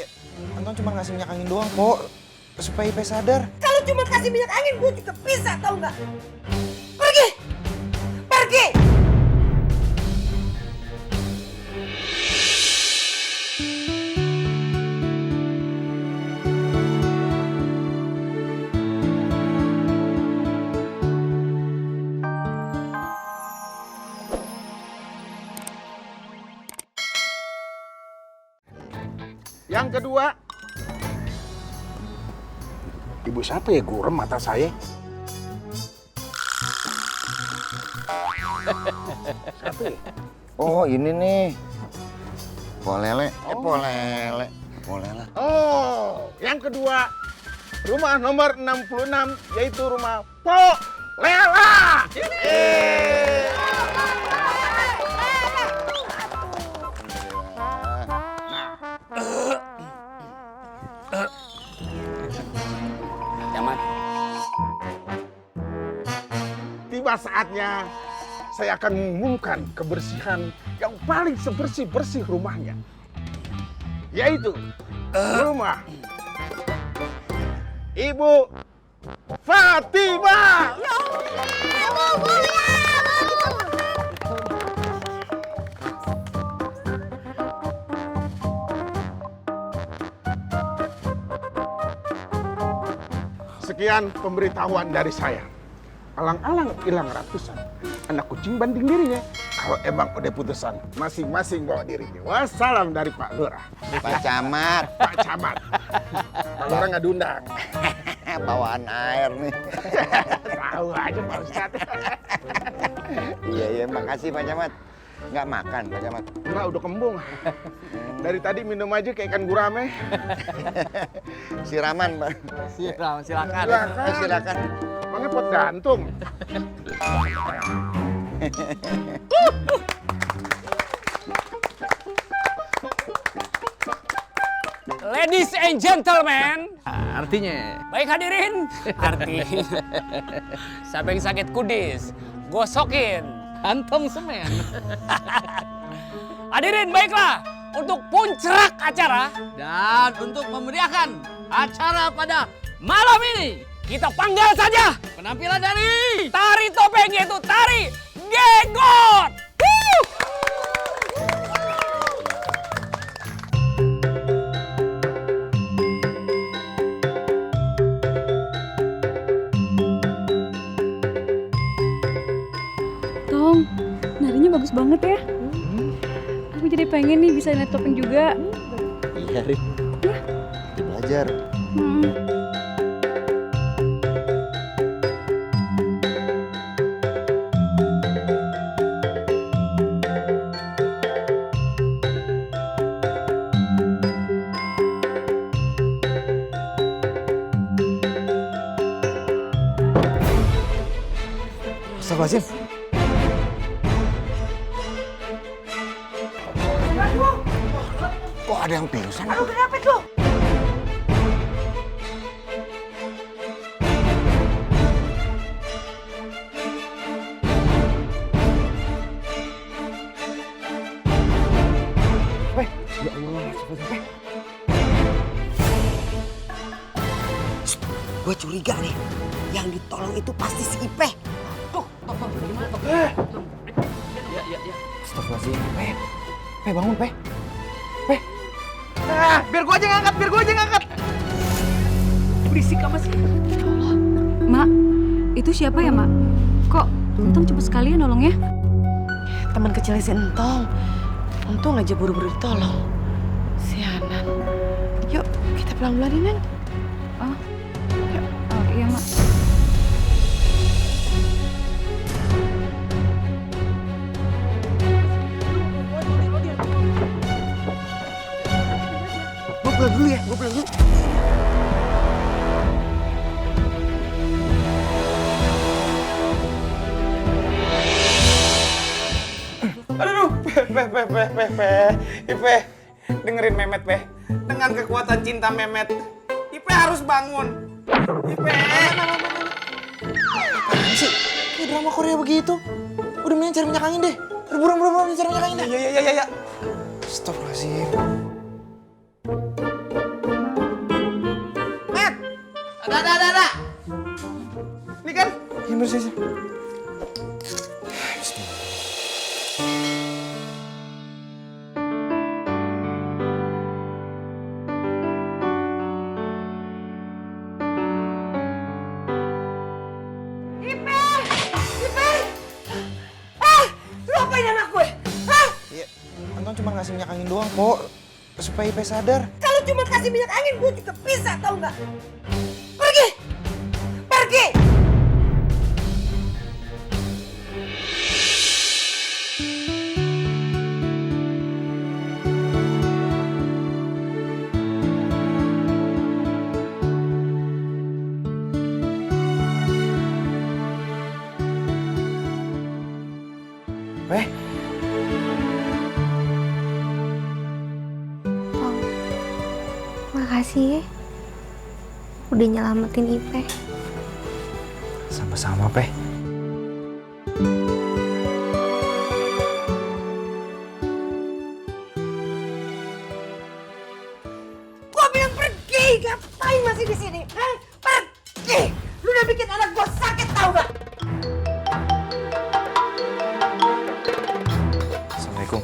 Ya, Anton cuma ngasih minyak angin doang, Po. Supaya Ipe sadar. Kalau cuma kasih minyak angin, gue juga bisa, tau nggak? Pergi! Pergi! Yang kedua, ibu siapa ya gurem mata saya? Siapa ya? Oh, ini nih. Po Lele. Po Lele. Po Lele. Oh, yang kedua, rumah nomor 66, yaitu rumah Po Lela. Camat. Tiba saatnya saya akan mengumumkan kebersihan yang paling sebersih-bersih rumahnya. Yaitu rumah Ibu Fatimah. Sekian pemberitahuan dari saya. Alang-alang hilang ratusan. Anak kucing banding dirinya. Kalau emang udah putusan, masing-masing bawa dirinya. Wassalam dari Pak Lurah. Pak Camat. Pak Camat. Pak Lurah nggak diundang. Bawaan air nih. Tahu aja Pak Ustadz. Iya, makasih Pak Camat. Nggak makan Pak Camat. Enggak, udah kembung. Dari tadi minum aja kayak ikan gurame. Siraman, Pak. Silakan. Silakan. Silakan. Emangnya pot gantung. Ladies and gentlemen. Artinya? Baik hadirin. Artinya. Siapa yang sakit kudis, gosokin. Kantong semen. Hadirin baiklah. Untuk puncak acara. Dan untuk memeriahkan acara pada malam ini, Kita panggil saja penampilan dari tari topeng, yaitu tari Gegot. Woo! Tong, narinya bagus banget ya. Aku jadi pengen nih bisa naik topeng juga. Iya, Rin. Kita belajar. Astagfirullahaladzim. Kok ada yang pingsan? Aduh, kenapa tuh? Ya Allah, astagfirullah. Gue curiga nih, yang ditolong itu pasti si Ipe. Astagfirullahaladzim. Pe, bangun, Pe. biar gua aja ngangkat. Berisik amat sih. Mak, itu siapa ya, Mak? Kok Entong cepet sekali ya nolongnya? Teman kecilnya si Entong. Untung aja buru-buru ditolong. Sianan. Yuk, kita pelan-pelan ini. Oh, iya, Mak. Gue pulang dulu ya, Aduh, Ipe, dengerin Memet, Pe. Dengan kekuatan cinta Memet, Ipe harus bangun. Ipe. Apaan sih? Kayak drama Korea begitu. Udah mending cari minyak angin deh. Buruan cari minyak angin deh. Ya. Astagfirullahaladzim. Ada. Ini kan? Ini bersih. Lu apain anak gue? Hah? Iya, Anton cuma ngasih minyak angin doang, Po. Supaya Ipe sadar. Kalau cuma kasih minyak angin, gue juga bisa, tau nggak? Pergi! Pergi! Pe, Tong, makasih ya. Udah nyelamatin Ipe. sama-sama, Pe. Gue bilang pergi! Ngapain masih di sini? Hah? Pergi! Lu udah bikin anak gue sakit, tau nggak? Assalamualaikum.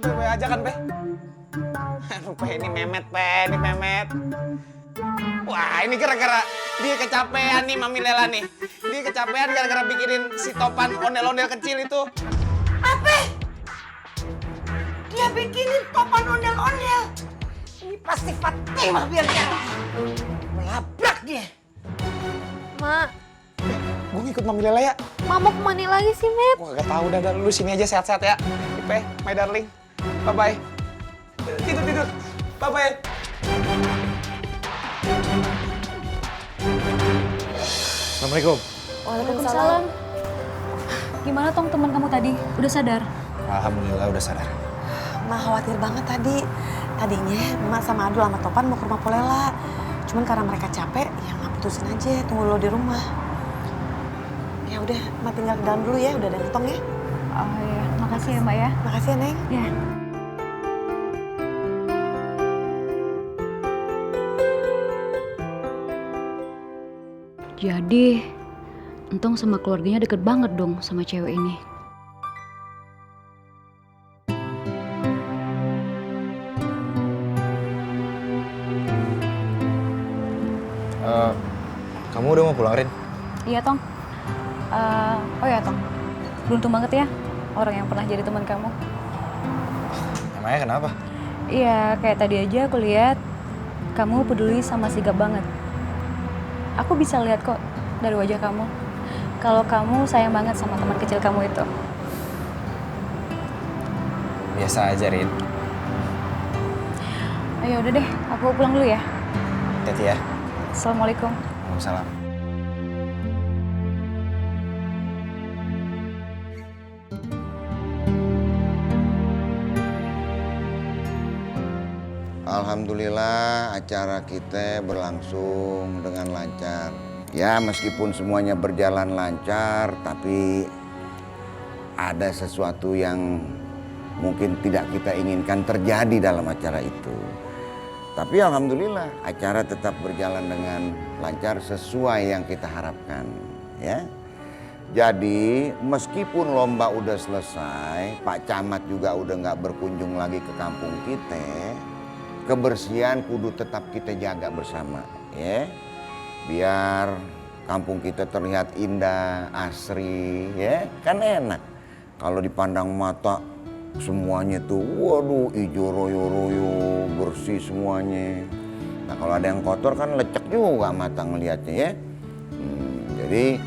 Lu baik-baik aja kan, Pe? Aduh, Pe, ini Memet, Pe, ini Memet. Wah, ini gara-gara dia kecapean nih, Mami Lela nih. Dia kecapean gara-gara bikinin si Topan ondel-ondel kecil itu. Apa? Dia bikinin topan ondel-ondel. Ini pasti Fatimah biar kalah. Melabrak dia. Mak, Gue ngikut Mami Lela ya. Mama kemana lagi sih, Mep? Wah, gak tahu dah, lu sini aja sehat-sehat ya. Ipe, my darling. Bye-bye. Tidur. Bye-bye. Assalamualaikum. Waalaikumsalam. Gimana Tong teman kamu tadi? Udah sadar? Alhamdulillah udah sadar. Ma khawatir banget tadi. Tadinya Emak sama Adul sama Topan mau ke rumah Polela. Cuman karena mereka capek, ya Emak putusin aja tunggu lo di rumah. Ya udah, Emak tinggal ke dalam dulu ya. Udah ada Tong ya. Oh iya, makasih ya Mbak ya. Makasih ya, Neng. Ya. Jadi, Entong sama keluarganya deket banget dong sama cewek ini. Kamu udah mau pulang, Rin? Iya Tong. Oh ya Tong, beruntung banget ya orang yang pernah jadi teman kamu. Emangnya kenapa? Iya, kayak tadi aja aku lihat kamu peduli sama sigap banget. Aku bisa lihat kok dari wajah kamu kalau kamu sayang banget sama teman kecil kamu itu. Biasa aja, Rin. Ayo udah deh, aku pulang dulu ya. Hati-hati ya. Assalamualaikum. Waalaikumsalam. Alhamdulillah acara kita berlangsung dengan lancar. Ya meskipun semuanya berjalan lancar, tapi ada sesuatu yang mungkin tidak kita inginkan terjadi dalam acara itu. Tapi alhamdulillah acara tetap berjalan dengan lancar sesuai yang kita harapkan, ya. Jadi meskipun lomba udah selesai, Pak Camat juga udah nggak berkunjung lagi ke kampung kita, kebersihan kudu tetap kita jaga bersama, ya. Biar kampung kita terlihat indah, asri, ya. Kan enak kalau dipandang mata semuanya tuh, waduh, hijau royo-royo, bersih semuanya. Nah kalau ada yang kotor kan lecek juga mata ngelihatnya, ya. Jadi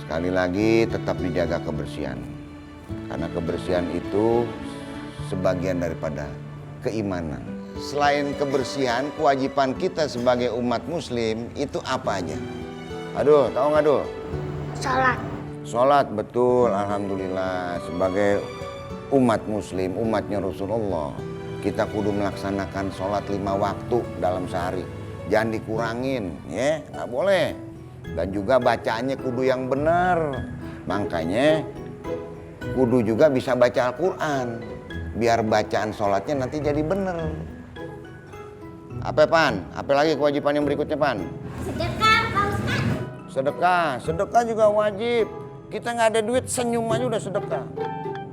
sekali lagi tetap dijaga kebersihan. Karena kebersihan itu sebagian daripada keimanan. Selain kebersihan, kewajiban kita sebagai umat muslim itu apa aja? Aduh, tahu nggak Dul? Sholat. Sholat, betul, alhamdulillah. Sebagai umat muslim, umatnya Rasulullah, kita kudu melaksanakan sholat 5 waktu dalam sehari. Jangan dikurangin, ya, nggak boleh. Dan juga bacaannya kudu yang benar. Makanya kudu juga bisa baca Al-Quran. Biar bacaan sholatnya nanti jadi bener. Apa Pan? Apa lagi kewajiban yang berikutnya Pan? Sedekah, Pak Ustadz. Sedekah. Sedekah juga wajib. Kita nggak ada duit, senyum aja udah sedekah.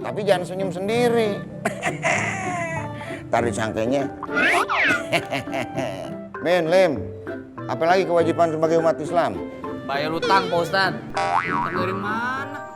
Tapi jangan senyum sendiri. Ntar disangkanya. Min, Lim, apa lagi kewajiban sebagai umat Islam? Bayar utang Pak Ustadz. Utang dari mana?